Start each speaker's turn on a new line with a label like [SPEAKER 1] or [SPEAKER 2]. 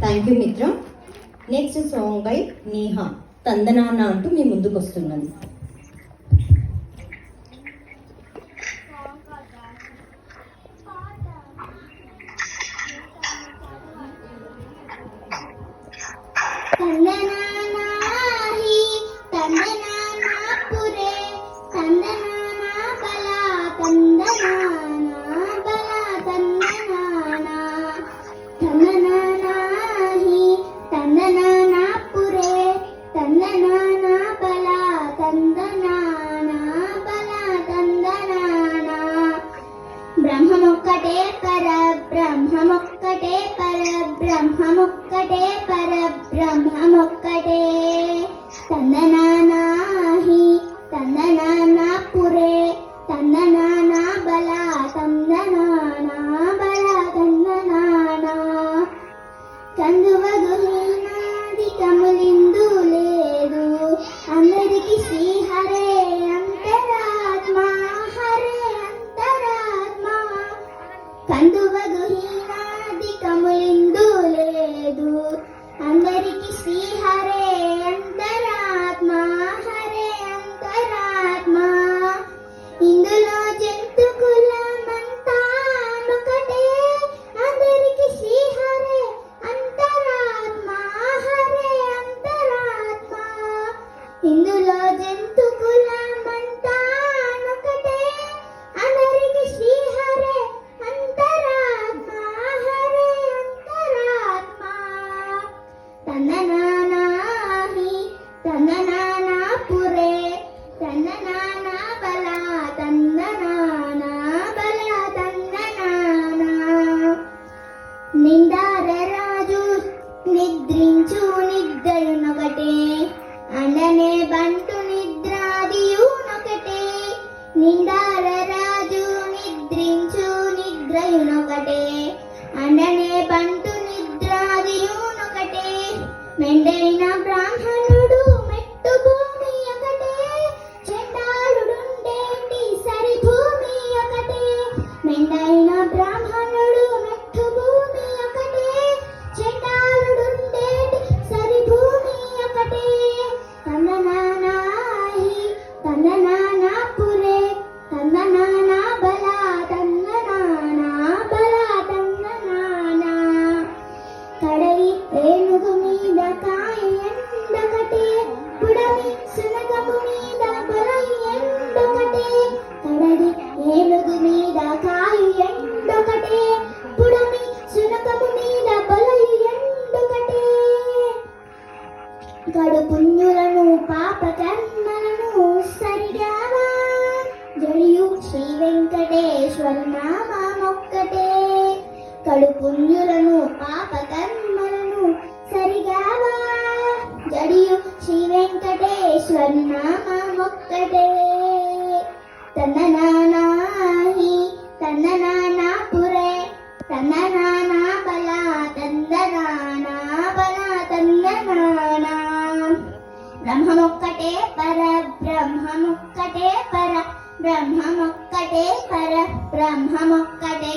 [SPEAKER 1] Thank you మిత్రం. Next song by Neha, తందనాన్న అంటూ మీ ముందుకు వస్తున్నది.
[SPEAKER 2] బ్రహ్మమొక్కటే పరబ్రహ్మమొక్కటే పరబ్రహ్మమొక్కటే పరబ్రహ్మమొక్కటే తందనానాహి తందనానా పురే తందనానా బల తందనానా బల తందనానా కందువగుహీనాది కములిందు లేదు అందరికి శ్రీహరే అంతరాత్మ హరే అంతరాత్మ కందువగుహీనాది కములిందు లేదు అందరికి శ్రీహరే అంతరాత్మ హరే అంతరాత్మ ఇందులో జంతు కులమంతా ఒకటే అందరికి శ్రీహరే అంతరాత్మ హరే అంతరాత్మ ఇందులో జంతు కులమంతా ఒకటే అందరికి శ్రీహరే అంతరాత్మ హరే అంతరాత్మ తందనానాహి తందనానా పురే తందనానా బల తందనానా బల తందనానా నిందార రాజు నిద్రించు నిద్రయునొకటే అండనే బంటు నిద్రాదియునొకటే నిందార రాజు నిద్రించు నిద్రయునొకటే అండనే బంటు నిద్రాదియునొకటే మెండైన బ్రాహ్మణుడు మెట్టు భూమి ఒకటే చండాలుడుండేటి సరి భూమి ఒకటే మెండైన బ్రాహ్మణుడు మెట్టు భూమి ఒకటే చండాలుడుండేటి సరి భూమి ఒకటే తందనానాహి తందనానా పురే తందనానా బల తందనానా బల తందనానా కడలి ఏనుగు మీద కాయ ఎండొకటే పుడమి సునకము మీద పొలై ఎండొకటే కడలి ఏనుగు మీద కాయ ఎండొకటే పుడమి సునకము మీద పొలై ఎండొకటే కడు పుణ్యులను పాప కర్మలను సరిగావా జడియు శ్రీ వెంకటేశ్వర నామమొక్కటే కడు పుణ్యులను పాప కర్మలను సరిగావా జడియు శ్రీ వెంకటేశ్వర నామమొక్కటే తందనానాహి తందనానా పురే తందనానా బల తందనానా బల తందనానా బ్రహ్మమొక్కటే పరబ్రహ్మమొక్కటే పరబ్రహ్మమొక్కటే పరబ్రహ్మమొక్కటే